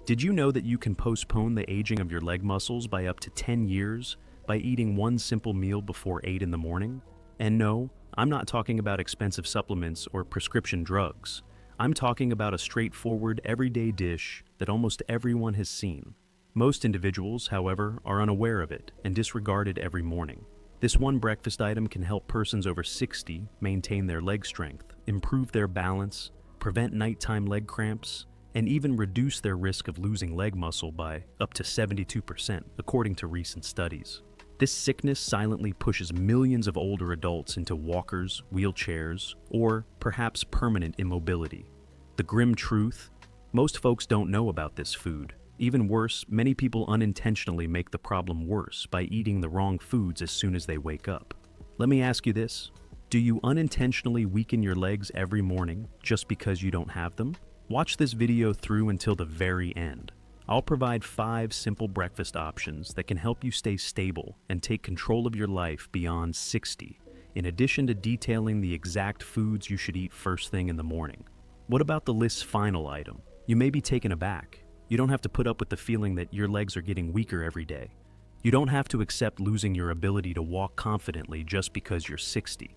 Did you know that you can postpone the aging of your leg muscles by up to 10 years by eating one simple meal before 8 in the morning? And no, I'm not talking about expensive supplements or prescription drugs. I'm talking about a straightforward, everyday dish that almost everyone has seen. Most individuals, however, are unaware of it and disregard it every morning. This one breakfast item can help persons over 60 maintain their leg strength, improve their balance, prevent nighttime leg cramps, and even reduce their risk of losing leg muscle by up to 72%, according to recent studies. This sickness silently pushes millions of older adults into walkers, wheelchairs, or perhaps permanent immobility. The grim truth: most folks don't know about this food. Even worse, many people unintentionally make the problem worse by eating the wrong foods as soon as they wake up. Let me ask you this: do you unintentionally weaken your legs every morning just because you don't have them? Watch this video through until the very end. I'll provide 5 simple breakfast options that can help you stay stable and take control of your life beyond 60, in addition to detailing the exact foods you should eat first thing in the morning. What about the list's final item? You may be taken aback. You don't have to put up with the feeling that your legs are getting weaker every day. You don't have to accept losing your ability to walk confidently just because you're 60.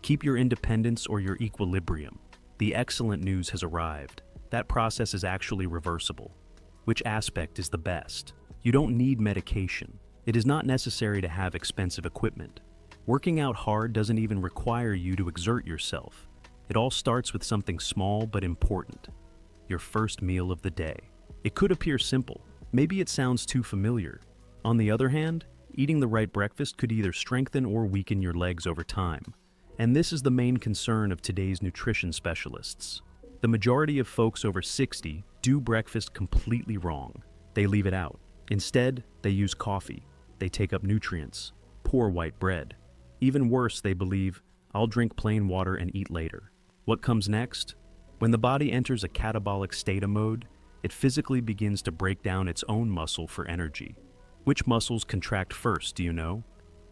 Keep your independence or your equilibrium. The excellent news has arrived. That process is actually reversible. Which aspect is the best? You don't need medication. It is not necessary to have expensive equipment. Working out hard doesn't even require you to exert yourself. It all starts with something small but important: your first meal of the day. It could appear simple. Maybe it sounds too familiar. On the other hand, eating the right breakfast could either strengthen or weaken your legs over time. And this is the main concern of today's nutrition specialists. The majority of folks over 60 do breakfast completely wrong. They leave it out. Instead, they use coffee. They take up nutrients. Poor white bread. Even worse, they believe, "I'll drink plain water and eat later." What comes next? When the body enters a catabolic state of mode, it physically begins to break down its own muscle for energy. Which muscles contract first, do you know?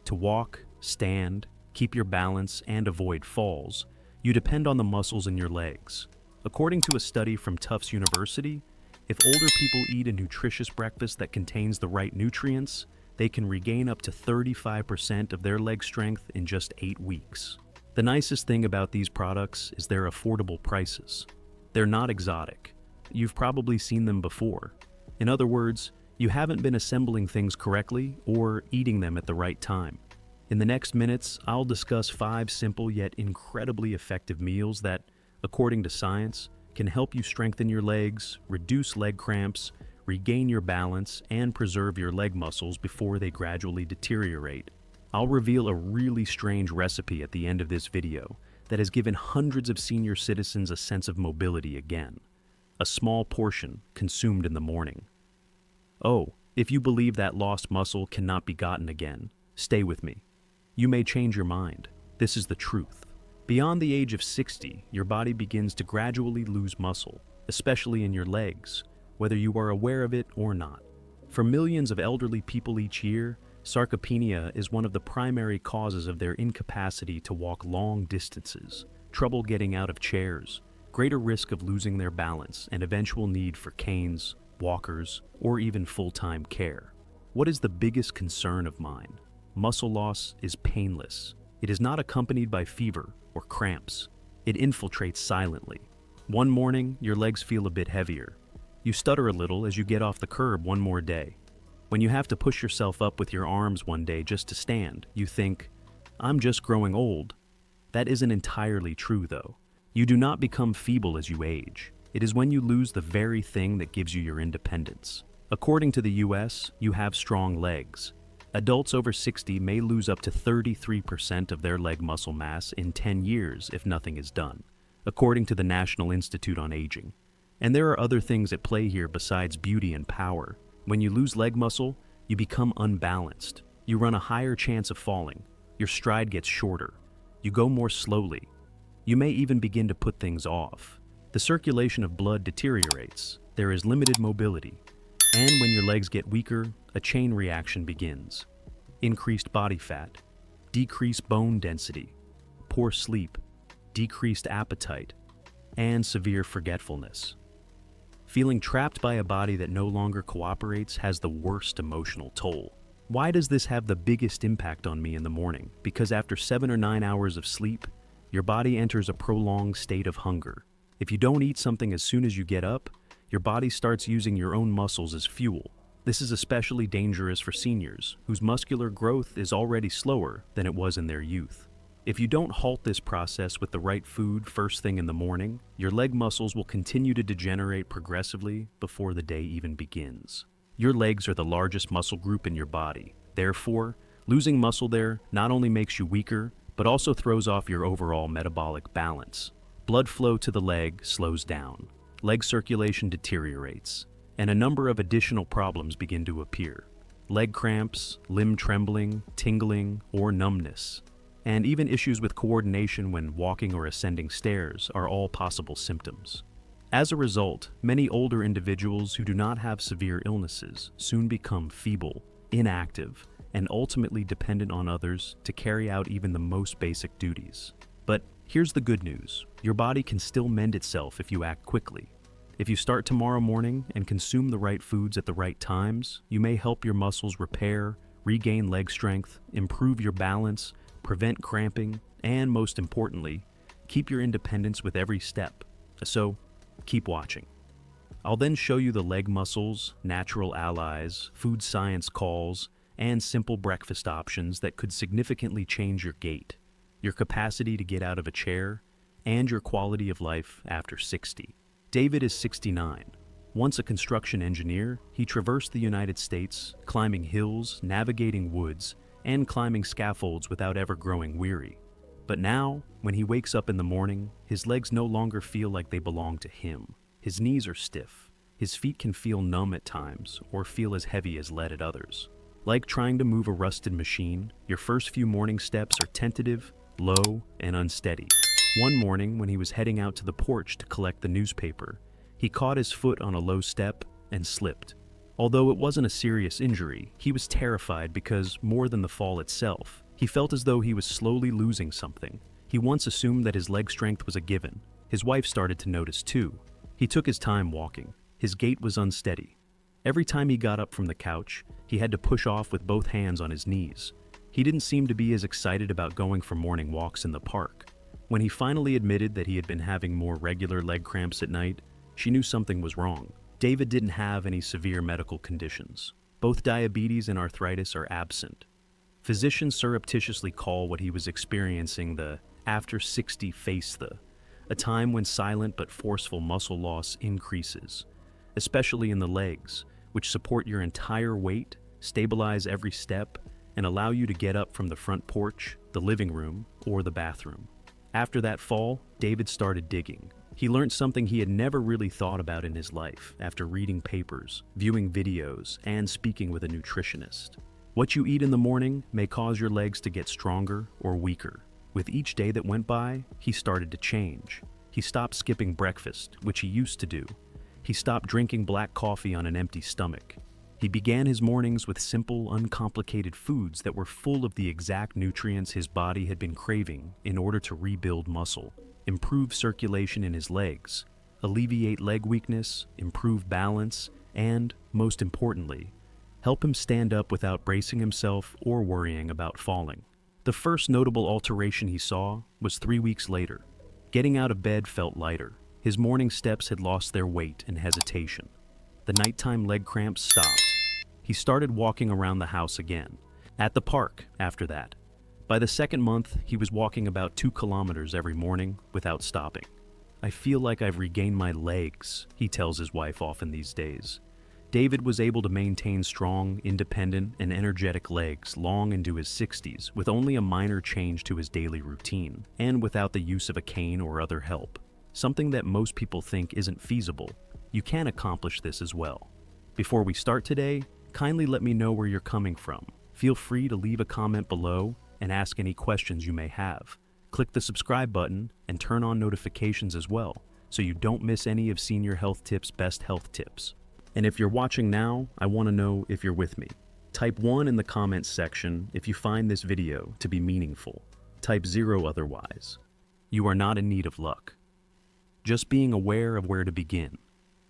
To walk, stand, keep your balance, and avoid falls, you depend on the muscles in your legs. According to a study from Tufts University, if older people eat a nutritious breakfast that contains the right nutrients, they can regain up to 35% of their leg strength in just 8 weeks. The nicest thing about these products is their affordable prices. They're not exotic. You've probably seen them before. In other words, you haven't been assembling things correctly or eating them at the right time. In the next minutes, I'll discuss 5 simple yet incredibly effective meals that, according to science, can help you strengthen your legs, reduce leg cramps, regain your balance, and preserve your leg muscles before they gradually deteriorate. I'll reveal a really strange recipe at the end of this video that has given hundreds of senior citizens a sense of mobility again. A small portion consumed in the morning. Oh, if you believe that lost muscle cannot be gotten again, stay with me. You may change your mind. This is the truth. Beyond the age of 60, your body begins to gradually lose muscle, especially in your legs, whether you are aware of it or not. For millions of elderly people each year, sarcopenia is one of the primary causes of their incapacity to walk long distances, trouble getting out of chairs, greater risk of losing their balance, and eventual need for canes, walkers, or even full-time care. What is the biggest concern of mine? Muscle loss is painless. It is not accompanied by fever or cramps. It infiltrates silently. One morning, your legs feel a bit heavier. You stutter a little as you get off the curb one more day. When you have to push yourself up with your arms one day just to stand, you think, "I'm just growing old." That isn't entirely true, though. You do not become feeble as you age. It is when you lose the very thing that gives you your independence. According to the US, you have strong legs. Adults over 60 may lose up to 33% of their leg muscle mass in 10 years if nothing is done, according to the National Institute on Aging. And there are other things at play here besides beauty and power. When you lose leg muscle, you become unbalanced. You run a higher chance of falling. Your stride gets shorter. You go more slowly. You may even begin to put things off. The circulation of blood deteriorates. There is limited mobility. And when your legs get weaker, a chain reaction begins. Increased body fat, decreased bone density, poor sleep, decreased appetite, and severe forgetfulness. Feeling trapped by a body that no longer cooperates has the worst emotional toll. Why does this have the biggest impact on me in the morning? Because after 7 or 9 hours of sleep, your body enters a prolonged state of hunger. If you don't eat something as soon as you get up, your body starts using your own muscles as fuel. This is especially dangerous for seniors, whose muscular growth is already slower than it was in their youth. If you don't halt this process with the right food first thing in the morning, your leg muscles will continue to degenerate progressively before the day even begins. Your legs are the largest muscle group in your body. Therefore, losing muscle there not only makes you weaker, but also throws off your overall metabolic balance. Blood flow to the leg slows down, leg circulation deteriorates, and a number of additional problems begin to appear. Leg cramps, limb trembling, tingling, or numbness, and even issues with coordination when walking or ascending stairs are all possible symptoms. As a result, many older individuals who do not have severe illnesses soon become feeble, inactive, and ultimately dependent on others to carry out even the most basic duties. But here's the good news. Your body can still mend itself if you act quickly. If you start tomorrow morning and consume the right foods at the right times, you may help your muscles repair, regain leg strength, improve your balance, prevent cramping, and most importantly, keep your independence with every step. So, keep watching. I'll then show you the leg muscles, natural allies, food science calls, and simple breakfast options that could significantly change your gait, your capacity to get out of a chair, and your quality of life after 60. David is 69. Once a construction engineer, he traversed the United States, climbing hills, navigating woods, and climbing scaffolds without ever growing weary. But now, when he wakes up in the morning, his legs no longer feel like they belong to him. His knees are stiff. His feet can feel numb at times or feel as heavy as lead at others. Like trying to move a rusted machine, your first few morning steps are tentative, low, and unsteady. One morning, when he was heading out to the porch to collect the newspaper, he caught his foot on a low step and slipped. Although it wasn't a serious injury, he was terrified because, more than the fall itself, he felt as though he was slowly losing something. He once assumed that his leg strength was a given. His wife started to notice too. He took his time walking. His gait was unsteady. Every time he got up from the couch, he had to push off with both hands on his knees. He didn't seem to be as excited about going for morning walks in the park. When he finally admitted that he had been having more regular leg cramps at night, she knew something was wrong. David didn't have any severe medical conditions. Both diabetes and arthritis are absent. Physicians surreptitiously call what he was experiencing the after 60 phase, a time when silent but forceful muscle loss increases, especially in the legs, which support your entire weight, stabilize every step, and allow you to get up from the front porch, the living room, or the bathroom. After that fall, David started digging. He learned something he had never really thought about in his life after reading papers, viewing videos, and speaking with a nutritionist. What you eat in the morning may cause your legs to get stronger or weaker. With each day that went by, he started to change. He stopped skipping breakfast, which he used to do. He stopped drinking black coffee on an empty stomach. He began his mornings with simple, uncomplicated foods that were full of the exact nutrients his body had been craving in order to rebuild muscle, improve circulation in his legs, alleviate leg weakness, improve balance, and, most importantly, help him stand up without bracing himself or worrying about falling. The first notable alteration he saw was 3 weeks later. Getting out of bed felt lighter. His morning steps had lost their weight and hesitation. The nighttime leg cramps stopped. He started walking around the house again. At the park, after that. By the second month, he was walking about 2 kilometers every morning without stopping. "I feel like I've regained my legs," he tells his wife often these days. David was able to maintain strong, independent, and energetic legs long into his 60s with only a minor change to his daily routine, and without the use of a cane or other help. Something that most people think isn't feasible. You can accomplish this as well. Before we start today, kindly let me know where you're coming from. Feel free to leave a comment below and ask any questions you may have. Click the subscribe button and turn on notifications as well, so you don't miss any of Senior Health Tips' best health tips. And if you're watching now, I want to know if you're with me. Type 1 in the comments section if you find this video to be meaningful. Type 0 otherwise. You are not in need of luck. Just being aware of where to begin.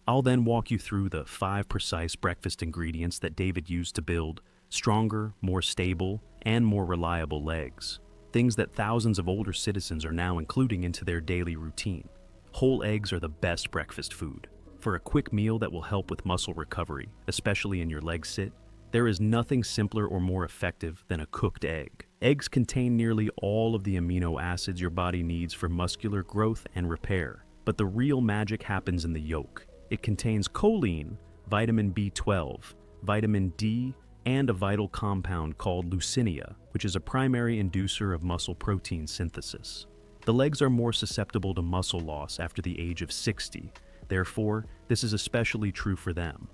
I'll then walk you through the 5 precise breakfast ingredients that David used to build stronger, more stable, and more reliable legs. Things that thousands of older citizens are now including into their daily routine. Whole eggs are the best breakfast food. For a quick meal that will help with muscle recovery, especially in your leg sit, there is nothing simpler or more effective than a cooked egg. Eggs contain nearly all of the amino acids your body needs for muscular growth and repair. But the real magic happens in the yolk. It contains choline, vitamin B12, vitamin D, and a vital compound called leucinia, which is a primary inducer of muscle protein synthesis. The legs are more susceptible to muscle loss after the age of 60. Therefore, this is especially true for them.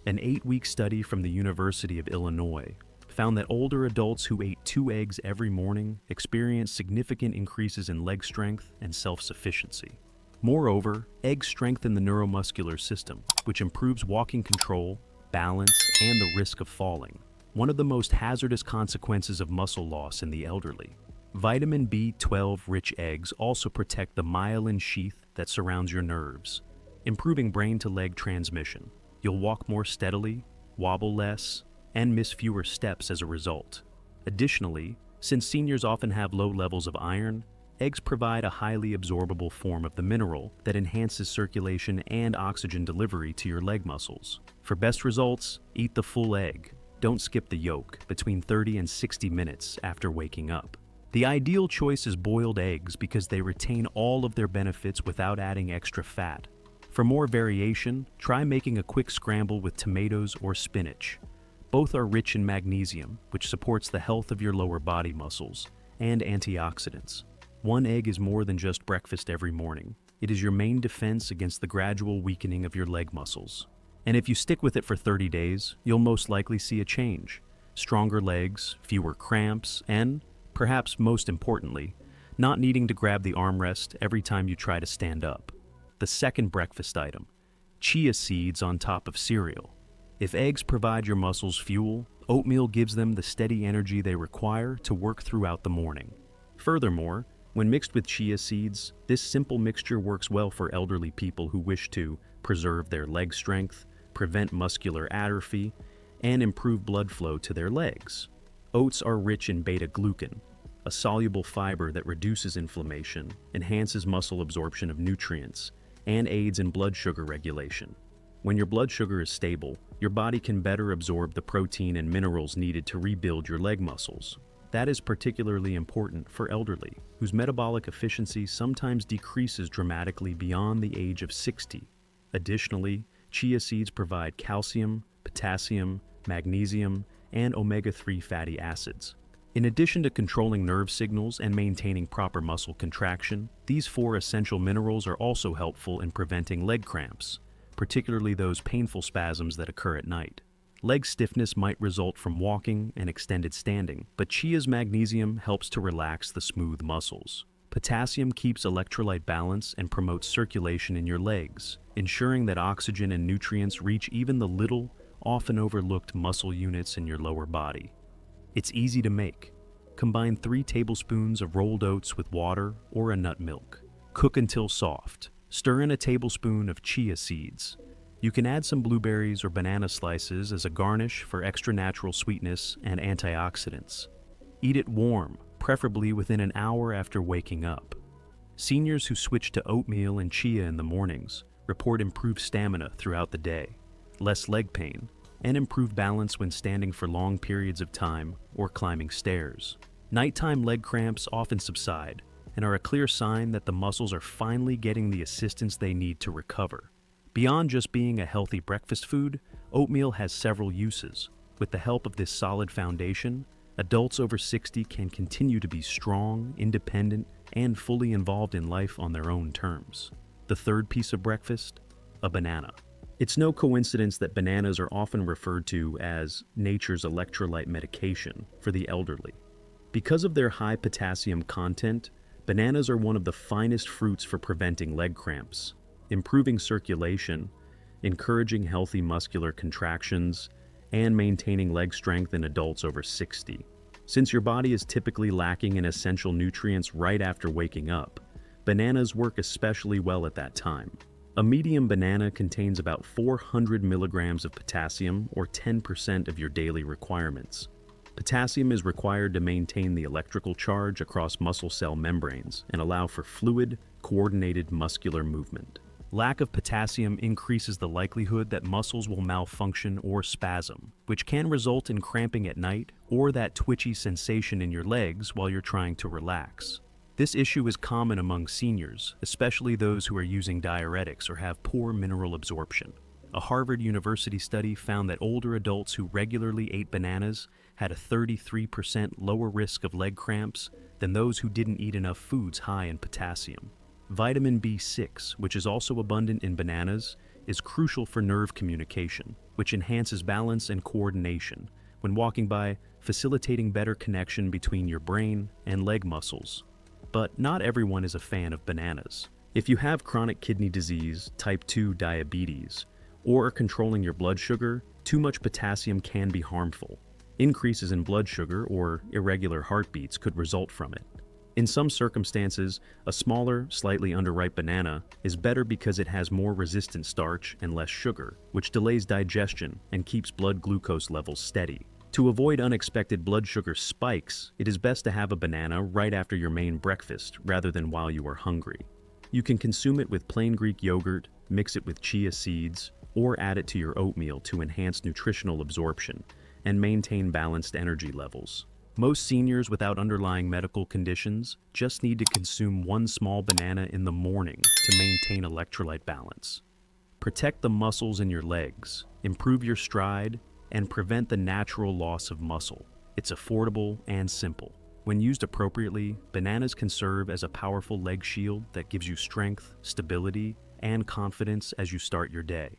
An 8-week study from the University of Illinois found that older adults who ate 2 eggs every morning experienced significant increases in leg strength and self-sufficiency. Moreover, eggs strengthen the neuromuscular system, which improves walking control, balance, and the risk of falling, one of the most hazardous consequences of muscle loss in the elderly. Vitamin B12-rich eggs also protect the myelin sheath that surrounds your nerves, improving brain-to-leg transmission. You'll walk more steadily, wobble less, and miss fewer steps as a result. Additionally, since seniors often have low levels of iron, eggs provide a highly absorbable form of the mineral that enhances circulation and oxygen delivery to your leg muscles. For best results, eat the full egg. Don't skip the yolk between 30 and 60 minutes after waking up. The ideal choice is boiled eggs because they retain all of their benefits without adding extra fat. For more variation, try making a quick scramble with tomatoes or spinach. Both are rich in magnesium, which supports the health of your lower body muscles, and antioxidants. 1 egg is more than just breakfast every morning. It is your main defense against the gradual weakening of your leg muscles. And if you stick with it for 30 days, you'll most likely see a change. Stronger legs, fewer cramps, and, perhaps most importantly, not needing to grab the armrest every time you try to stand up. The second breakfast item, chia seeds on top of cereal. If eggs provide your muscles fuel, oatmeal gives them the steady energy they require to work throughout the morning. Furthermore, when mixed with chia seeds, this simple mixture works well for elderly people who wish to preserve their leg strength, prevent muscular atrophy, and improve blood flow to their legs. Oats are rich in beta-glucan, a soluble fiber that reduces inflammation, enhances muscle absorption of nutrients, and aids in blood sugar regulation. When your blood sugar is stable, your body can better absorb the protein and minerals needed to rebuild your leg muscles. That is particularly important for elderly, whose metabolic efficiency sometimes decreases dramatically beyond the age of 60. Additionally, chia seeds provide calcium, potassium, magnesium, and omega-3 fatty acids. In addition to controlling nerve signals and maintaining proper muscle contraction, these 4 essential minerals are also helpful in preventing leg cramps, particularly those painful spasms that occur at night. Leg stiffness might result from walking and extended standing, but chia's magnesium helps to relax the smooth muscles. Potassium keeps electrolyte balance and promotes circulation in your legs, ensuring that oxygen and nutrients reach even the little, often overlooked muscle units in your lower body. It's easy to make. Combine 3 tablespoons of rolled oats with water or a nut milk. Cook until soft. Stir in a tablespoon of chia seeds. You can add some blueberries or banana slices as a garnish for extra natural sweetness and antioxidants. Eat it warm, preferably within an hour after waking up. Seniors who switch to oatmeal and chia in the mornings report improved stamina throughout the day, less leg pain, and improved balance when standing for long periods of time or climbing stairs. Nighttime leg cramps often subside and are a clear sign that the muscles are finally getting the assistance they need to recover. Beyond just being a healthy breakfast food, oatmeal has several uses. With the help of this solid foundation, adults over 60 can continue to be strong, independent, and fully involved in life on their own terms. The third piece of breakfast, a banana. It's no coincidence that bananas are often referred to as nature's electrolyte medication for the elderly. Because of their high potassium content, bananas are one of the finest fruits for preventing leg cramps, improving circulation, encouraging healthy muscular contractions, and maintaining leg strength in adults over 60. Since your body is typically lacking in essential nutrients right after waking up, bananas work especially well at that time. A medium banana contains about 400 milligrams of potassium, or 10% of your daily requirements. Potassium is required to maintain the electrical charge across muscle cell membranes and allow for fluid, coordinated muscular movement. Lack of potassium increases the likelihood that muscles will malfunction or spasm, which can result in cramping at night or that twitchy sensation in your legs while you're trying to relax. This issue is common among seniors, especially those who are using diuretics or have poor mineral absorption. A Harvard University study found that older adults who regularly ate bananas had a 33% lower risk of leg cramps than those who didn't eat enough foods high in potassium. Vitamin B6, which is also abundant in bananas, is crucial for nerve communication, which enhances balance and coordination when walking by, facilitating better connection between your brain and leg muscles. But not everyone is a fan of bananas. If you have chronic kidney disease, type 2 diabetes, or are controlling your blood sugar, too much potassium can be harmful. Increases in blood sugar or irregular heartbeats could result from it. In some circumstances, a smaller, slightly underripe banana is better because it has more resistant starch and less sugar, which delays digestion and keeps blood glucose levels steady. To avoid unexpected blood sugar spikes, it is best to have a banana right after your main breakfast rather than while you are hungry. You can consume it with plain Greek yogurt, mix it with chia seeds, or add it to your oatmeal to enhance nutritional absorption and maintain balanced energy levels. Most seniors without underlying medical conditions just need to consume one small banana in the morning to maintain electrolyte balance. Protect the muscles in your legs, improve your stride, and prevent the natural loss of muscle. It's affordable and simple. When used appropriately, bananas can serve as a powerful leg shield that gives you strength, stability, and confidence as you start your day.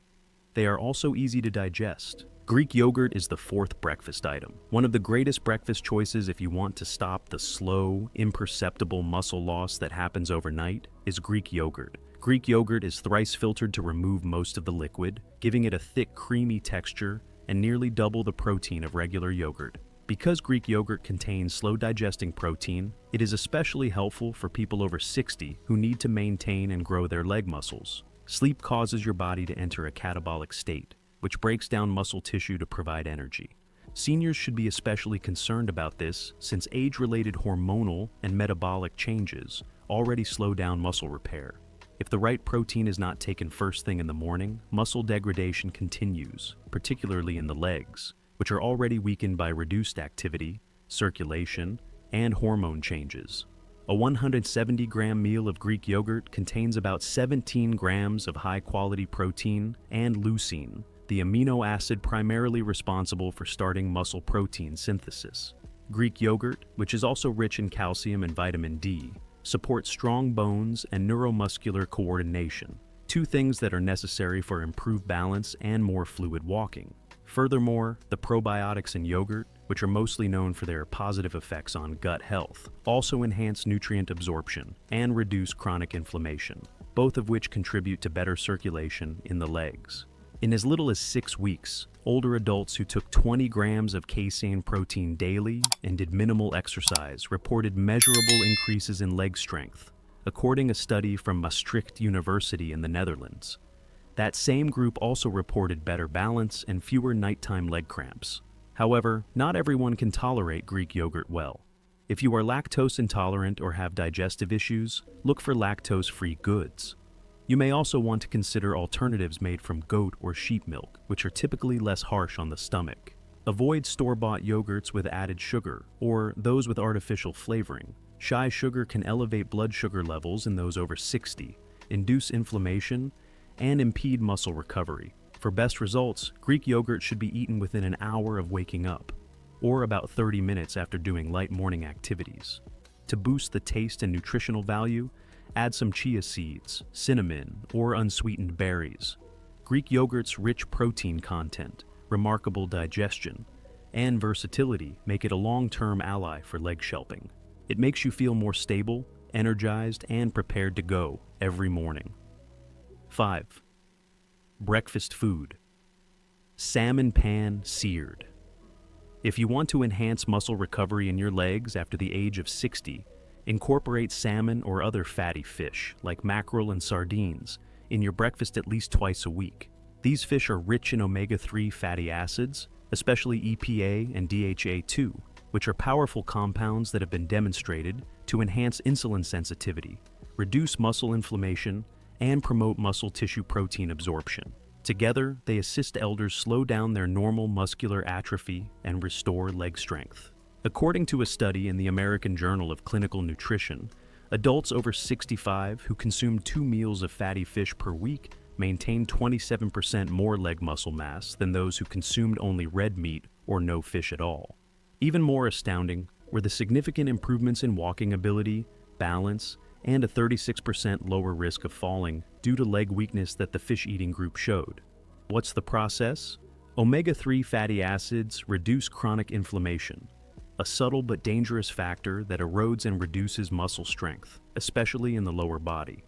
They are also easy to digest. Greek yogurt is the fourth breakfast item. One of the greatest breakfast choices if you want to stop the slow, imperceptible muscle loss that happens overnight is Greek yogurt. Greek yogurt is thrice filtered to remove most of the liquid, giving it a thick, creamy texture and nearly double the protein of regular yogurt. Because Greek yogurt contains slow-digesting protein, it is especially helpful for people over 60 who need to maintain and grow their leg muscles. Sleep causes your body to enter a catabolic state, which breaks down muscle tissue to provide energy. Seniors should be especially concerned about this since age-related hormonal and metabolic changes already slow down muscle repair. If the right protein is not taken first thing in the morning, muscle degradation continues, particularly in the legs, which are already weakened by reduced activity, circulation, and hormone changes. A 170-gram meal of Greek yogurt contains about 17 grams of high-quality protein and leucine, the amino acid primarily responsible for starting muscle protein synthesis. Greek yogurt, which is also rich in calcium and vitamin D, supports strong bones and neuromuscular coordination, two things that are necessary for improved balance and more fluid walking. Furthermore, the probiotics in yogurt, which are mostly known for their positive effects on gut health, also enhance nutrient absorption and reduce chronic inflammation, both of which contribute to better circulation in the legs. In as little as 6 weeks, older adults who took 20 grams of casein protein daily and did minimal exercise reported measurable increases in leg strength, according to a study from Maastricht University in the Netherlands. That same group also reported better balance and fewer nighttime leg cramps. However, not everyone can tolerate Greek yogurt well. If you are lactose intolerant or have digestive issues, look for lactose-free goods. You may also want to consider alternatives made from goat or sheep milk, which are typically less harsh on the stomach. Avoid store-bought yogurts with added sugar or those with artificial flavoring. Shy sugar can elevate blood sugar levels in those over 60, induce inflammation, and impede muscle recovery. For best results, Greek yogurt should be eaten within an hour of waking up, or about 30 minutes after doing light morning activities. To boost the taste and nutritional value, add some chia seeds, cinnamon, or unsweetened berries. Greek yogurt's rich protein content, remarkable digestion, and versatility make it a long-term ally for leg shelping. It makes you feel more stable, energized, and prepared to go every morning. 5. Breakfast food. Salmon pan seared. If you want to enhance muscle recovery in your legs after the age of 60, incorporate salmon or other fatty fish, like mackerel and sardines, in your breakfast at least twice a week. These fish are rich in omega-3 fatty acids, especially EPA and DHA2, which are powerful compounds that have been demonstrated to enhance insulin sensitivity, reduce muscle inflammation, and promote muscle tissue protein absorption. Together, they assist elders slow down their normal muscular atrophy and restore leg strength. According to a study in the American Journal of Clinical Nutrition, adults over 65 who consume 2 meals of fatty fish per week maintained 27% more leg muscle mass than those who consumed only red meat or no fish at all. Even more astounding were the significant improvements in walking ability, balance, and a 36% lower risk of falling due to leg weakness that the fish-eating group showed. What's the process? Omega-3 fatty acids reduce chronic inflammation, a subtle but dangerous factor that erodes and reduces muscle strength, especially in the lower body.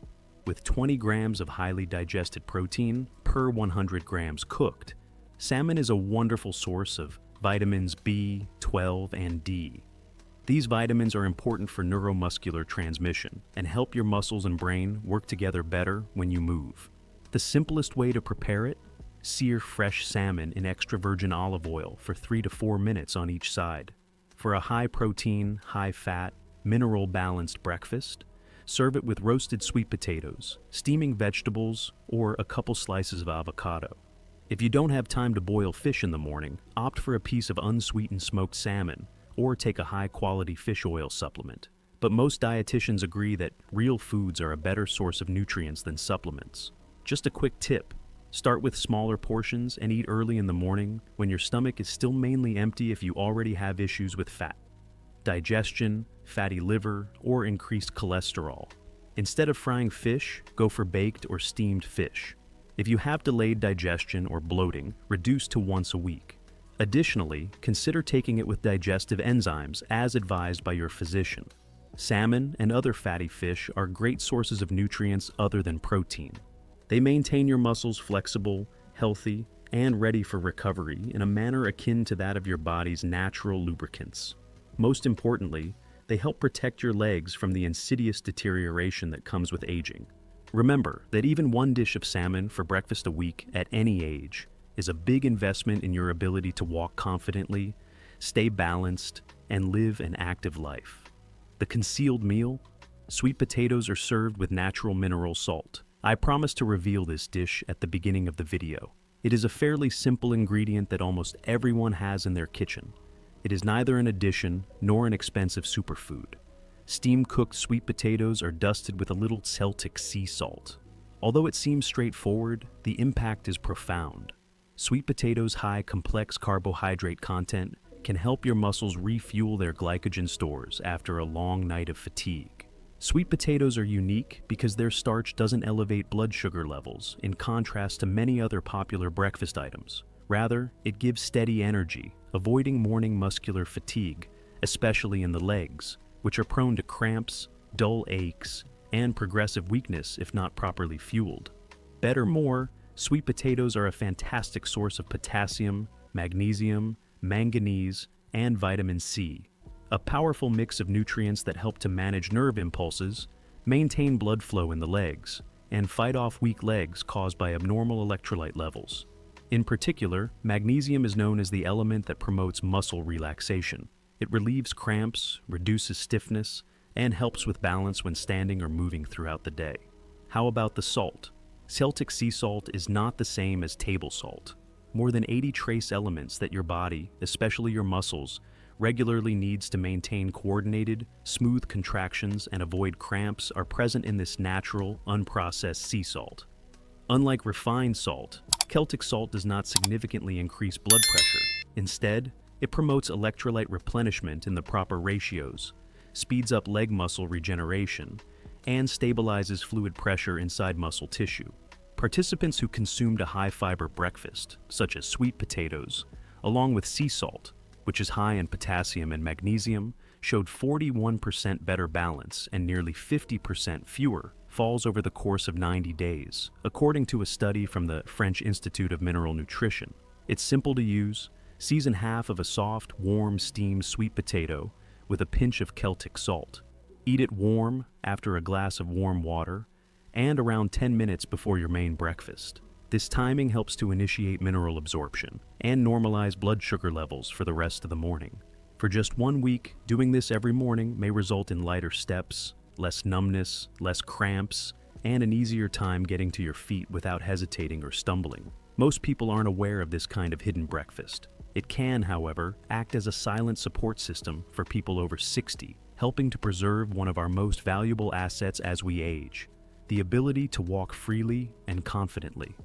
With 20 grams of highly digested protein per 100 grams cooked, salmon is a wonderful source of vitamins B, 12, and D. These vitamins are important for neuromuscular transmission and help your muscles and brain work together better when you move. The simplest way to prepare it? Sear fresh salmon in extra virgin olive oil for 3 to 4 minutes on each side. For a high-protein, high-fat, mineral-balanced breakfast, serve it with roasted sweet potatoes, steaming vegetables, or a couple slices of avocado. If you don't have time to boil fish in the morning, opt for a piece of unsweetened smoked salmon, or take a high-quality fish oil supplement. But most dietitians agree that real foods are a better source of nutrients than supplements. Just a quick tip: start with smaller portions and eat early in the morning when your stomach is still mainly empty if you already have issues with fat, digestion, fatty liver, or increased cholesterol. Instead of frying fish, go for baked or steamed fish. If you have delayed digestion or bloating, reduce to once a week. Additionally, consider taking it with digestive enzymes as advised by your physician. Salmon and other fatty fish are great sources of nutrients other than protein. They maintain your muscles flexible, healthy, and ready for recovery in a manner akin to that of your body's natural lubricants. Most importantly, they help protect your legs from the insidious deterioration that comes with aging. Remember that even one dish of salmon for breakfast a week at any age is a big investment in your ability to walk confidently, stay balanced, and live an active life. The concealed meal? Sweet potatoes are served with natural mineral salt. I promise to reveal this dish at the beginning of the video. It is a fairly simple ingredient that almost everyone has in their kitchen. It is neither an addition nor an expensive superfood. Steam-cooked sweet potatoes are dusted with a little Celtic sea salt. Although it seems straightforward, the impact is profound. Sweet potatoes' high complex carbohydrate content can help your muscles refuel their glycogen stores after a long night of fatigue. Sweet potatoes are unique because their starch doesn't elevate blood sugar levels, in contrast to many other popular breakfast items. Rather, it gives steady energy, avoiding morning muscular fatigue, especially in the legs, which are prone to cramps, dull aches, and progressive weakness if not properly fueled. Better more, sweet potatoes are a fantastic source of potassium, magnesium, manganese, and vitamin C, a powerful mix of nutrients that help to manage nerve impulses, maintain blood flow in the legs, and fight off weak legs caused by abnormal electrolyte levels. In particular, magnesium is known as the element that promotes muscle relaxation. It relieves cramps, reduces stiffness, and helps with balance when standing or moving throughout the day. How about the salt? Celtic sea salt is not the same as table salt. More than 80 trace elements that your body, especially your muscles, regularly needs to maintain coordinated, smooth contractions and avoid cramps are present in this natural, unprocessed sea salt. Unlike refined salt, Celtic salt does not significantly increase blood pressure. Instead, it promotes electrolyte replenishment in the proper ratios, speeds up leg muscle regeneration, and stabilizes fluid pressure inside muscle tissue. Participants who consumed a high-fiber breakfast, such as sweet potatoes, along with sea salt, which is high in potassium and magnesium, showed 41% better balance and nearly 50% fewer falls over the course of 90 days, according to a study from the French Institute of Mineral Nutrition. It's simple to use. Season half of a soft, warm, steamed sweet potato with a pinch of Celtic salt. Eat it warm after a glass of warm water, and around 10 minutes before your main breakfast. This timing helps to initiate mineral absorption and normalize blood sugar levels for the rest of the morning. For just 1 week, doing this every morning may result in lighter steps, less numbness, less cramps, and an easier time getting to your feet without hesitating or stumbling. Most people aren't aware of this kind of hidden breakfast. It can, however, act as a silent support system for people over 60, helping to preserve one of our most valuable assets as we age: the ability to walk freely and confidently.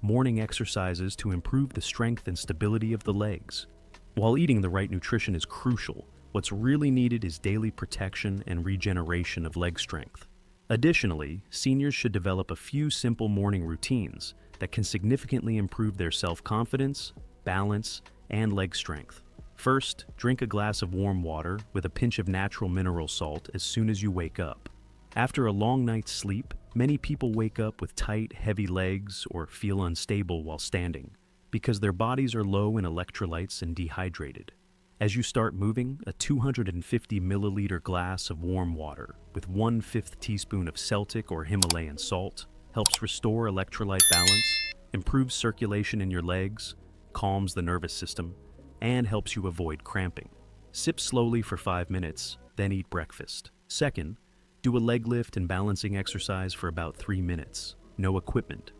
Morning exercises to improve the strength and stability of the legs. While eating the right nutrition is crucial, what's really needed is daily protection and regeneration of leg strength. Additionally, seniors should develop a few simple morning routines that can significantly improve their self-confidence, balance, and leg strength. First, drink a glass of warm water with a pinch of natural mineral salt as soon as you wake up. After a long night's sleep, many people wake up with tight, heavy legs or feel unstable while standing because their bodies are low in electrolytes and dehydrated. As you start moving, a 250 milliliter glass of warm water with 1/5 teaspoon of Celtic or Himalayan salt helps restore electrolyte balance, improves circulation in your legs, calms the nervous system, and helps you avoid cramping. Sip slowly for 5 minutes, then eat breakfast. Second, do a leg lift and balancing exercise for about 3 minutes. No equipment.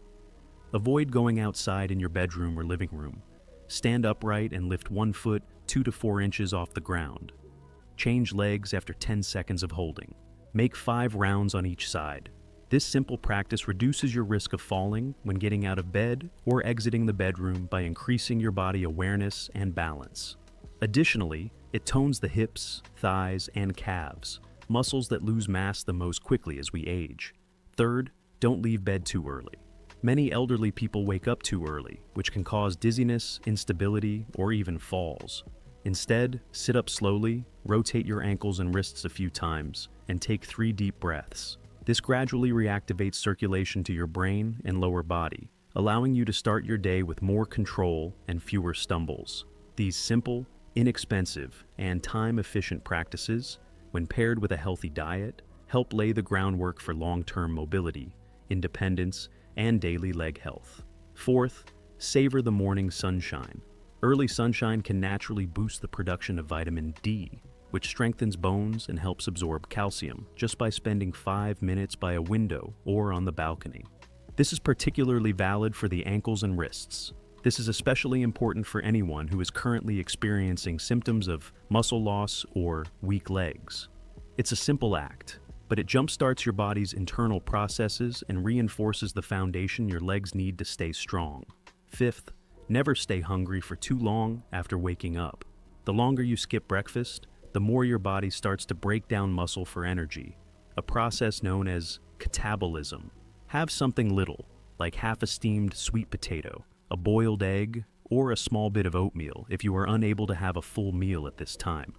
Avoid going outside in your bedroom or living room. Stand upright and lift 1 foot 2 to 4 inches off the ground. Change legs after 10 seconds of holding. Make 5 rounds on each side. This simple practice reduces your risk of falling when getting out of bed or exiting the bedroom by increasing your body awareness and balance. Additionally, it tones the hips, thighs, and calves, muscles that lose mass the most quickly as we age. Third, don't leave bed too early. Many elderly people wake up too early, which can cause dizziness, instability, or even falls. Instead, sit up slowly, rotate your ankles and wrists a few times, and take 3 deep breaths. This gradually reactivates circulation to your brain and lower body, allowing you to start your day with more control and fewer stumbles. These simple, inexpensive, and time-efficient practices, when paired with a healthy diet, help lay the groundwork for long-term mobility, independence, and daily leg health. Fourth, savor the morning sunshine. Early sunshine can naturally boost the production of vitamin D, which strengthens bones and helps absorb calcium just by spending 5 minutes by a window or on the balcony. This is particularly valid for the ankles and wrists. This is especially important for anyone who is currently experiencing symptoms of muscle loss or weak legs. It's a simple act, but it jumpstarts your body's internal processes and reinforces the foundation your legs need to stay strong. Fifth, never stay hungry for too long after waking up. The longer you skip breakfast, the more your body starts to break down muscle for energy, a process known as catabolism. Have something little, like half a steamed sweet potato, a boiled egg, or a small bit of oatmeal if you are unable to have a full meal at this time.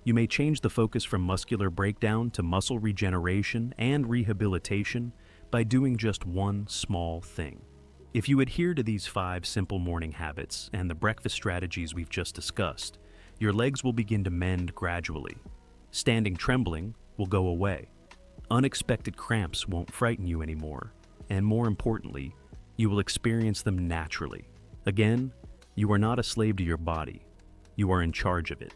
You may change the focus from muscular breakdown to muscle regeneration and rehabilitation by doing just one small thing. If you adhere to these 5 simple morning habits and the breakfast strategies we've just discussed, your legs will begin to mend gradually. Standing trembling will go away. Unexpected cramps won't frighten you anymore, and more importantly, you will experience them naturally. Again, you are not a slave to your body. You are in charge of it.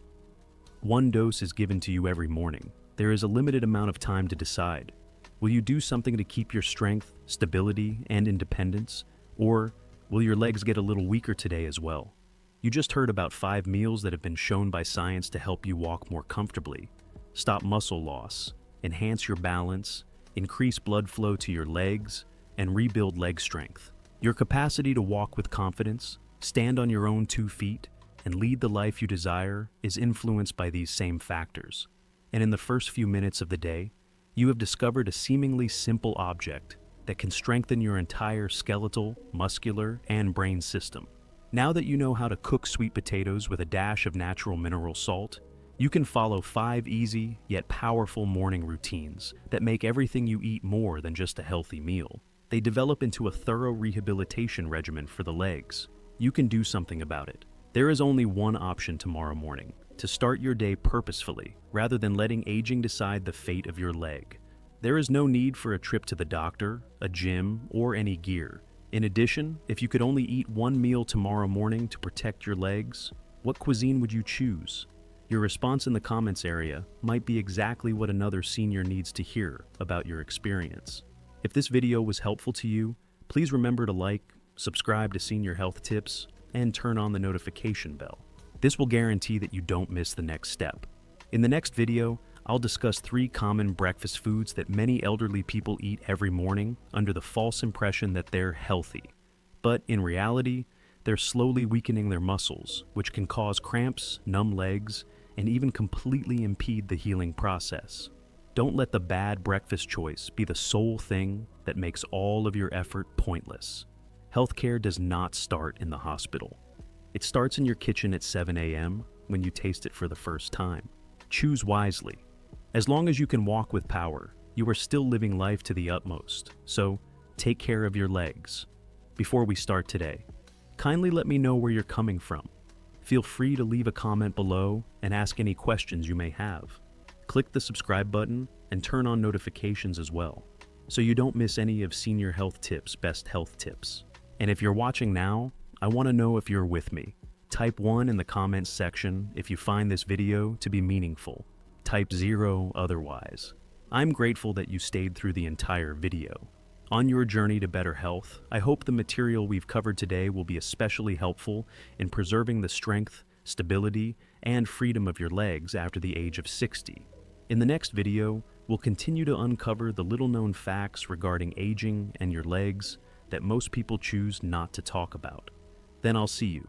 1 dose is given to you every morning. There is a limited amount of time to decide. Will you do something to keep your strength, stability, and independence? Or will your legs get a little weaker today as well? You just heard about 5 meals that have been shown by science to help you walk more comfortably, stop muscle loss, enhance your balance, increase blood flow to your legs, and rebuild leg strength. Your capacity to walk with confidence, stand on your own 2 feet, and lead the life you desire is influenced by these same factors. And in the first few minutes of the day, you have discovered a seemingly simple object that can strengthen your entire skeletal, muscular, and brain system. Now that you know how to cook sweet potatoes with a dash of natural mineral salt, you can follow 5 easy yet powerful morning routines that make everything you eat more than just a healthy meal. They develop into a thorough rehabilitation regimen for the legs. You can do something about it. There is only one option tomorrow morning: to start your day purposefully rather than letting aging decide the fate of your leg. There is no need for a trip to the doctor, a gym, or any gear. In addition, if you could only eat one meal tomorrow morning to protect your legs, what cuisine would you choose? Your response in the comments area might be exactly what another senior needs to hear about your experience. If this video was helpful to you, please remember to like, subscribe to Senior Health Tips, and turn on the notification bell. This will guarantee that you don't miss the next step. In the next video, I'll discuss 3 common breakfast foods that many elderly people eat every morning under the false impression that they're healthy. But in reality, they're slowly weakening their muscles, which can cause cramps, numb legs, and even completely impede the healing process. Don't let the bad breakfast choice be the sole thing that makes all of your effort pointless. Healthcare does not start in the hospital. It starts in your kitchen at 7 a.m. when you taste it for the first time. Choose wisely. As long as you can walk with power, you are still living life to the utmost, so take care of your legs. Before we start today, kindly let me know where you're coming from. Feel free to leave a comment below and ask any questions you may have. Click the subscribe button and turn on notifications as well, so you don't miss any of Senior Health Tips' best health tips. And if you're watching now, I want to know if you're with me. Type 1 in the comments section if you find this video to be meaningful. Type 0 otherwise. I'm grateful that you stayed through the entire video. On your journey to better health, I hope the material we've covered today will be especially helpful in preserving the strength, stability, and freedom of your legs after the age of 60. In the next video, we'll continue to uncover the little-known facts regarding aging and your legs that most people choose not to talk about. Then I'll see you